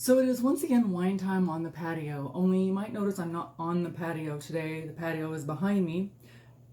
So it is once again wine time on the patio, only you might notice I'm not on the patio today. The patio is behind me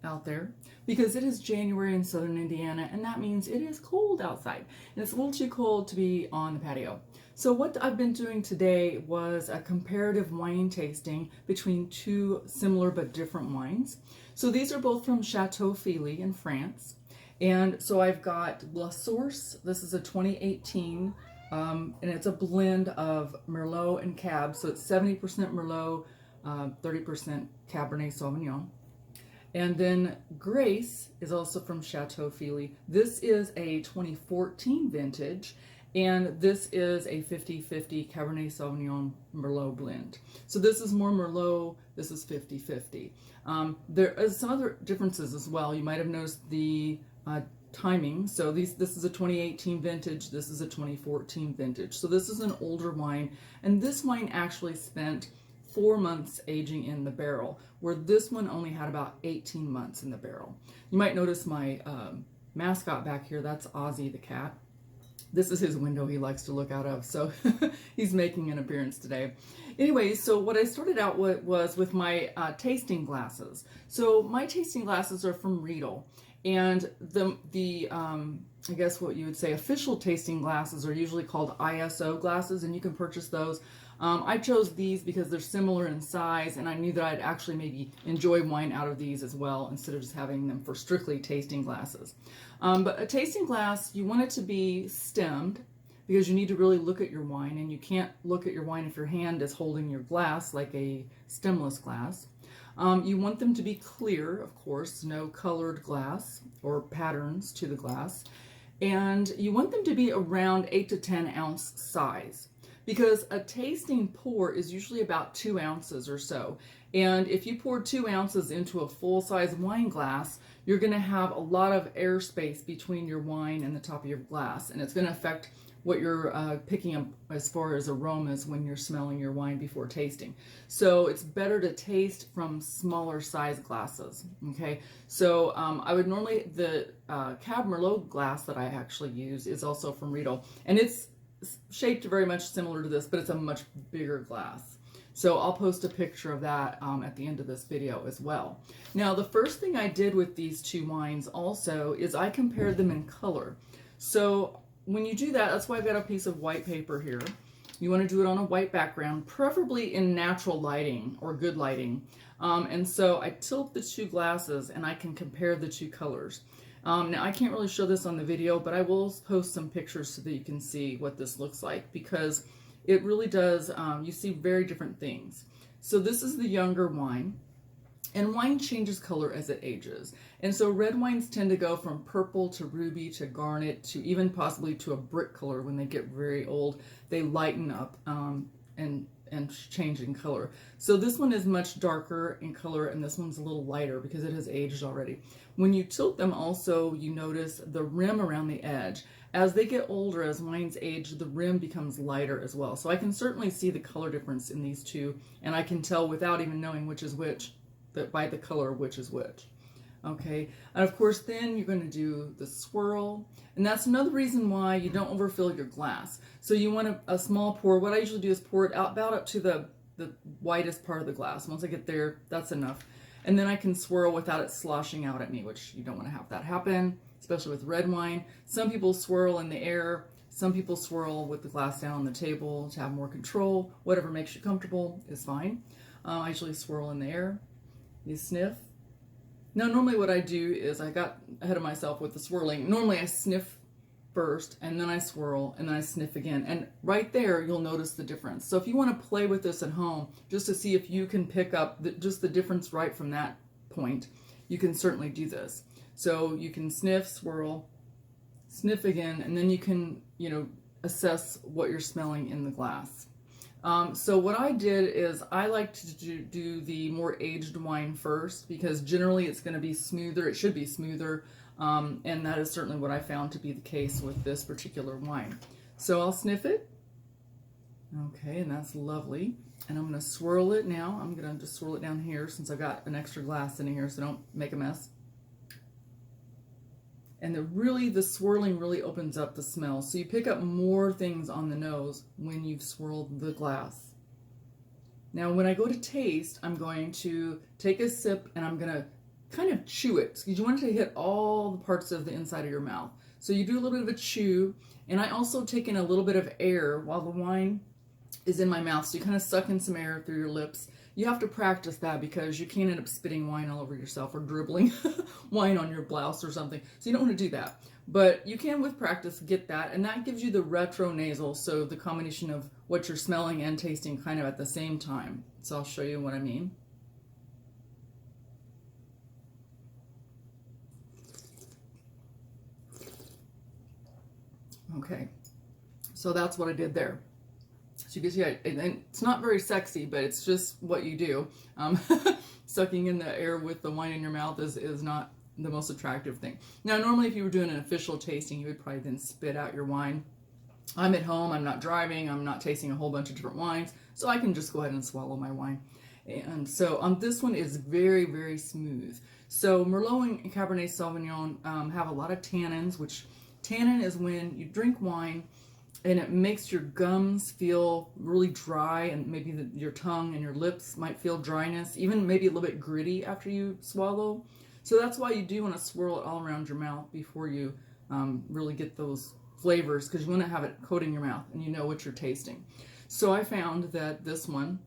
out there because it is January in southern Indiana, and that means it is cold outside. And it's a little too cold to be on the patio. So what I've been doing today was a comparative wine tasting between two similar but different wines. So these are both from Chateau Feely in France. And so I've got La Source. This is a 2018, and it's a blend of Merlot and Cab. So it's 70% Merlot, 30% Cabernet Sauvignon. And then Grace is also from Chateau Feely. This is a 2014 vintage, and this is a 50-50 Cabernet Sauvignon Merlot blend. So this is more Merlot, this is 50-50. There are some other differences as well. You might have noticed the timing. So this is a 2018 vintage, this is a 2014 vintage. So this is an older wine, and this wine actually spent 4 months aging in the barrel, where this one only had about 18 months in the barrel. You might notice my mascot back here, that's Ozzy the cat. This is his window he likes to look out of, so he's making an appearance today. Anyway, so what I started out with was with my tasting glasses. So my tasting glasses are from Riedel, and the I guess what you would say official tasting glasses are usually called ISO glasses, and you can purchase those. I chose these because they're similar in size, and I knew that I'd actually maybe enjoy wine out of these as well instead of just having them for strictly tasting glasses. But a tasting glass, you want it to be stemmed because you need to really look at your wine, and you can't look at your wine if your hand is holding your glass like a stemless glass. You want them to be clear, of course, no colored glass or patterns to the glass. And you want them to be around 8 to 10 ounce size, because a tasting pour is usually about 2 ounces or so. And if you pour 2 ounces into a full-size wine glass, you're going to have a lot of airspace between your wine and the top of your glass, and it's going to affect what you're picking up as far as aromas when you're smelling your wine before tasting. So it's better to taste from smaller size glasses, okay? So I would normally, the Cab Merlot glass that I actually use is also from Riedel, and it's shaped very much similar to this, but it's a much bigger glass. So I'll post a picture of that at the end of this video as well. Now, the first thing I did with these two wines also is I compared them in color. So when you do that, that's why I've got a piece of white paper here. You want to do it on a white background, preferably in natural lighting or good lighting. And so I tilt the two glasses and I can compare the two colors. Now, I can't really show this on the video, but I will post some pictures so that you can see what this looks like, because it really does, you see very different things. So this is the younger wine, and wine changes color as it ages. And so red wines tend to go from purple to ruby to garnet to even possibly to a brick color when they get very old. They lighten up and change in color. So this one is much darker in color, and this one's a little lighter because it has aged already. When you tilt them also, you notice the rim around the edge. As they get older, as wines age, the rim becomes lighter as well. So I can certainly see the color difference in these two, and I can tell without even knowing which is which, but by the color which is which. Okay, and of course then you're going to do the swirl, and that's another reason why you don't overfill your glass. So you want a small pour. What I usually do is pour it out about up to the widest part of the glass. Once I get there, that's enough. And then I can swirl without it sloshing out at me, which you don't want to have that happen, especially with red wine. Some people swirl in the air. Some people swirl with the glass down on the table to have more control. Whatever makes you comfortable is fine. I usually swirl in the air. You sniff. Now, normally what I do is, I got ahead of myself with the swirling. Normally I sniff first, and then I swirl, and then I sniff again. And right there, you'll notice the difference. So if you want to play with this at home, just to see if you can pick up just the difference right from that point, you can certainly do this. So you can sniff, swirl, sniff again, and then you can, assess what you're smelling in the glass. So what I did is I like to do the more aged wine first, because generally it's going to be smoother. It should be smoother. And that is certainly what I found to be the case with this particular wine. So I'll sniff it. Okay, and that's lovely. And I'm going to swirl it now. I'm going to just swirl it down here since I've got an extra glass in here, so don't make a mess. And the swirling really opens up the smell. So you pick up more things on the nose when you've swirled the glass. Now, when I go to taste, I'm going to take a sip and I'm going to kind of chew it, because you want it to hit all the parts of the inside of your mouth. So you do a little bit of a chew, and I also take in a little bit of air while the wine is in my mouth. So you kind of suck in some air through your lips. You have to practice that because you can't end up spitting wine all over yourself or dribbling wine on your blouse or something. So you don't want to do that. But you can, with practice, get that. And that gives you the retronasal, so the combination of what you're smelling and tasting kind of at the same time. So I'll show you what I mean. Okay, so that's what I did there. So you can see, and it's not very sexy, but it's just what you do. Sucking in the air with the wine in your mouth is not the most attractive thing. Now, normally if you were doing an official tasting, you would probably then spit out your wine. I'm at home, I'm not driving, I'm not tasting a whole bunch of different wines, so I can just go ahead and swallow my wine. And so this one is very, very smooth. So Merlot and Cabernet Sauvignon have a lot of tannins, which tannin is when you drink wine and it makes your gums feel really dry, and maybe your tongue and your lips might feel dryness, even maybe a little bit gritty after you swallow. So that's why you do want to swirl it all around your mouth before you really get those flavors, because you want to have it coating your mouth and you know what you're tasting. So I found that this one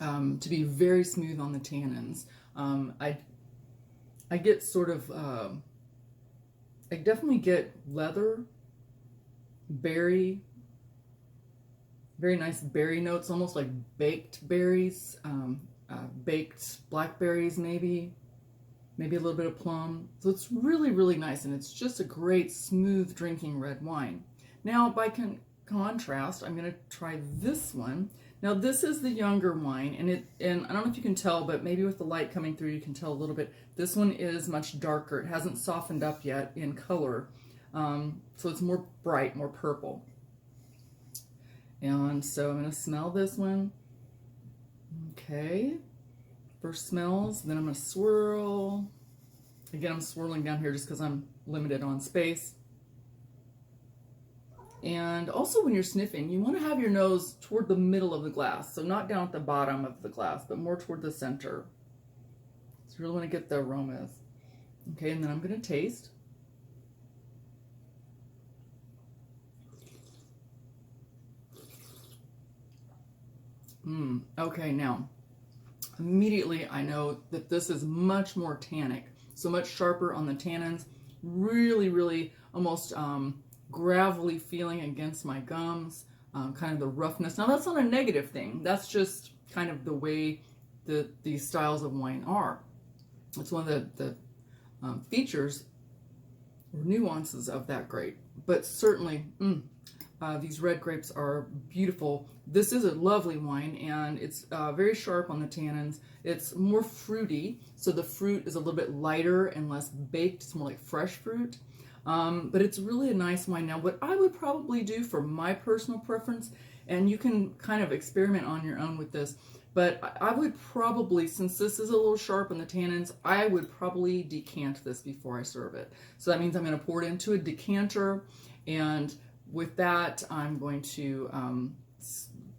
to be very smooth on the tannins. I get sort of, I definitely get leather, berry, very nice berry notes, almost like baked berries, baked blackberries maybe a little bit of plum. So it's really, really nice, and it's just a great smooth drinking red wine. Now, by contrast, I'm going to try this one. Now, this is the younger wine, and I don't know if you can tell, but maybe with the light coming through, you can tell a little bit. This one is much darker. It hasn't softened up yet in color, so it's more bright, more purple. And so I'm going to smell this one. Okay. First smells, then I'm going to swirl. Again, I'm swirling down here just because I'm limited on space. And also when you're sniffing, you want to have your nose toward the middle of the glass. So not down at the bottom of the glass, but more toward the center. So you really want to get the aromas. Okay, and then I'm going to taste. Okay, now, immediately I know that this is much more tannic. So much sharper on the tannins. Really, really almost gravelly feeling against my gums, kind of the roughness. Now that's not a negative thing. That's just kind of the way these styles of wine are. It's one of the features or nuances of that grape. But certainly, these red grapes are beautiful. This is a lovely wine, and it's very sharp on the tannins. It's more fruity, so the fruit is a little bit lighter and less baked. It's more like fresh fruit. But it's really a nice wine. Now, what I would probably do for my personal preference, and you can kind of experiment on your own with this, but I would probably, since this is a little sharp on the tannins, I would probably decant this before I serve it. So that means I'm going to pour it into a decanter, and with that, I'm going to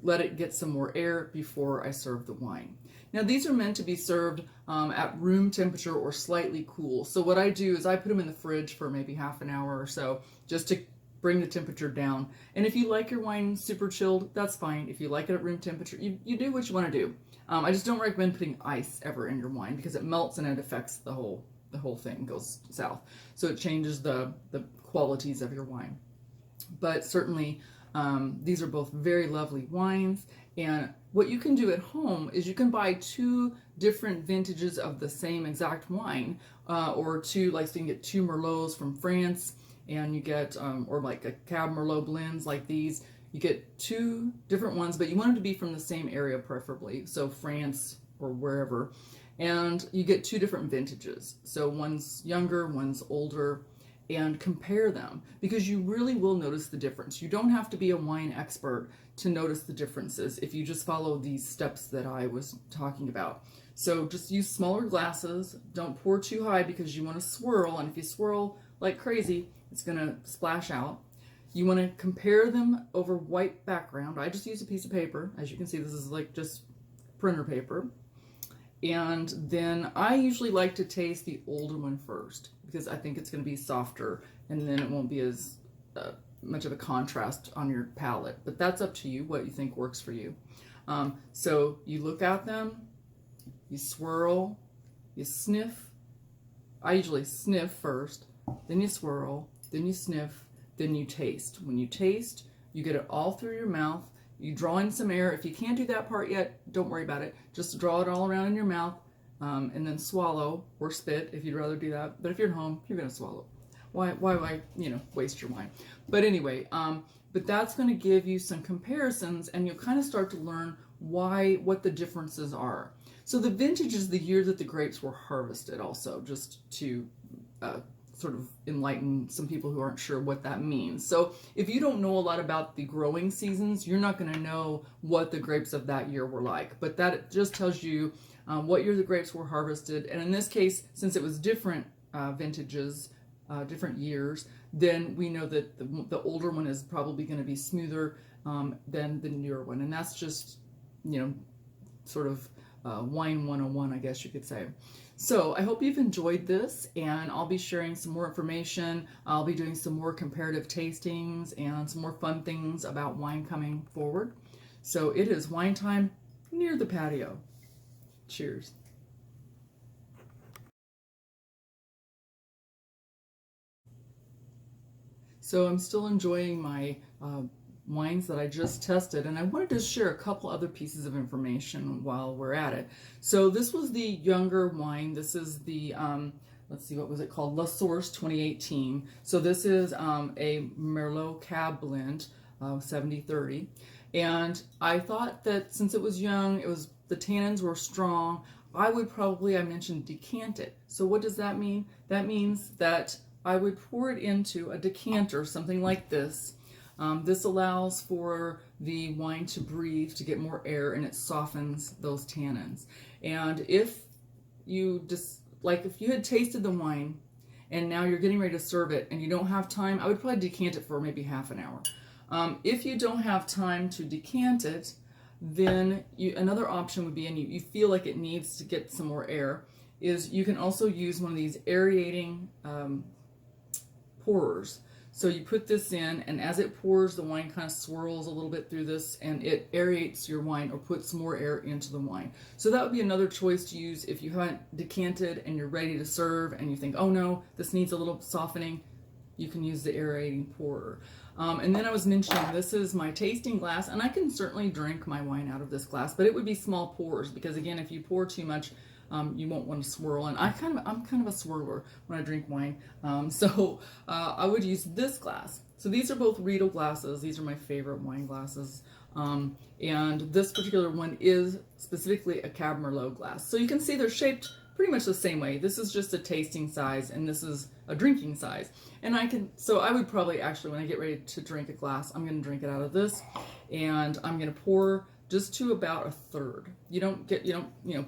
let it get some more air before I serve the wine. Now, these are meant to be served at room temperature or slightly cool. So what I do is I put them in the fridge for maybe half an hour or so, just to bring the temperature down. And if you like your wine super chilled, that's fine. If you like it at room temperature, you do what you want to do. I just don't recommend putting ice ever in your wine because it melts and it affects the whole thing, goes south. So it changes the qualities of your wine. But certainly, these are both very lovely wines. And what you can do at home is you can buy 2 different vintages of the same exact wine, or 2, like, so you can get 2 Merlots from France, and you get, or like a Cab Merlot blends like these. You get 2 different ones, but you want them to be from the same area preferably, so France or wherever. And you get 2 different vintages. So one's younger, one's older, and compare them, because you really will notice the difference. You don't have to be a wine expert to notice the differences if you just follow these steps that I was talking about. So just use smaller glasses. Don't pour too high because you want to swirl, and if you swirl like crazy, it's going to splash out. You want to compare them over white background. I just use a piece of paper. As you can see, this is like just printer paper. And then I usually like to taste the older one first because I think it's going to be softer and then it won't be as much of a contrast on your palate. But that's up to you, what you think works for you. So you look at them, you swirl, you sniff. I usually sniff first, then you swirl, then you sniff, then you taste. When you taste, you get it all through your mouth. You draw in some air. If you can't do that part yet, don't worry about it. Just draw it all around in your mouth and then swallow or spit if you'd rather do that. But if you're at home, you're going to swallow. Why, waste your wine? But anyway, but that's going to give you some comparisons and you'll kind of start to learn what the differences are. So the vintage is the year that the grapes were harvested also, just to sort of enlighten some people who aren't sure what that means. So if you don't know a lot about the growing seasons, you're not going to know what the grapes of that year were like. But that just tells you what year the grapes were harvested. And in this case, since it was different vintages, different years, then we know that the older one is probably going to be smoother than the newer one. And that's just, sort of wine 101, I guess you could say. So I hope you've enjoyed this, and I'll be sharing some more information. I'll be doing some more comparative tastings and some more fun things about wine coming forward. So it is wine time near the patio. Cheers. So I'm still enjoying my wines that I just tested, and I wanted to share a couple other pieces of information while we're at it. So this was the younger wine. This is the, let's see, what was it called? La Source 2018. So this is a Merlot Cab blend, 70-30. And I thought that since it was young, the tannins were strong, I mentioned decant it. So what does that mean? That means that I would pour it into a decanter, something like this. This allows for the wine to breathe, to get more air, and it softens those tannins. And if you if you had tasted the wine and now you're getting ready to serve it and you don't have time, I would probably decant it for maybe half an hour. If you don't have time to decant it, then another option would be, and you feel like it needs to get some more air, is you can also use one of these aerating pourers. So you put this in, and as it pours, the wine kind of swirls a little bit through this, and it aerates your wine or puts more air into the wine. So that would be another choice to use if you haven't decanted and you're ready to serve and you think, oh no, this needs a little softening. You can use the aerating pourer. And then I was mentioning, this is my tasting glass, and I can certainly drink my wine out of this glass, but it would be small pours, because again, if you pour too much, you won't want to swirl. And I'm kind of a swirler when I drink wine. So I would use this glass. So these are both Riedel glasses. These are my favorite wine glasses. And this particular one is specifically a Cab Merlot glass. So you can see they're shaped pretty much the same way. This is just a tasting size, and this is a drinking size. And I would probably actually, when I get ready to drink a glass, I'm going to drink it out of this, and I'm going to pour just to about a third. You don't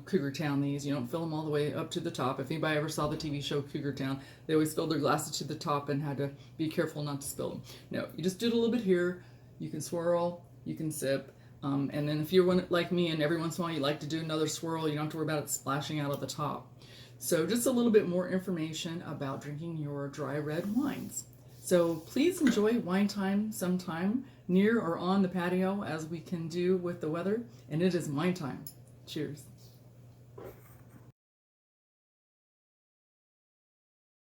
Cougar Town these. You don't fill them all the way up to the top. If anybody ever saw the TV show Cougar Town, they always filled their glasses to the top and had to be careful not to spill them. No, you just do it a little bit here. You can swirl, you can sip, and then if you're one like me and every once in a while you like to do another swirl, you don't have to worry about it splashing out at the top. So just a little bit more information about drinking your dry red wines. So please enjoy wine time sometime near or on the patio, as we can do with the weather, and it is wine time. Cheers.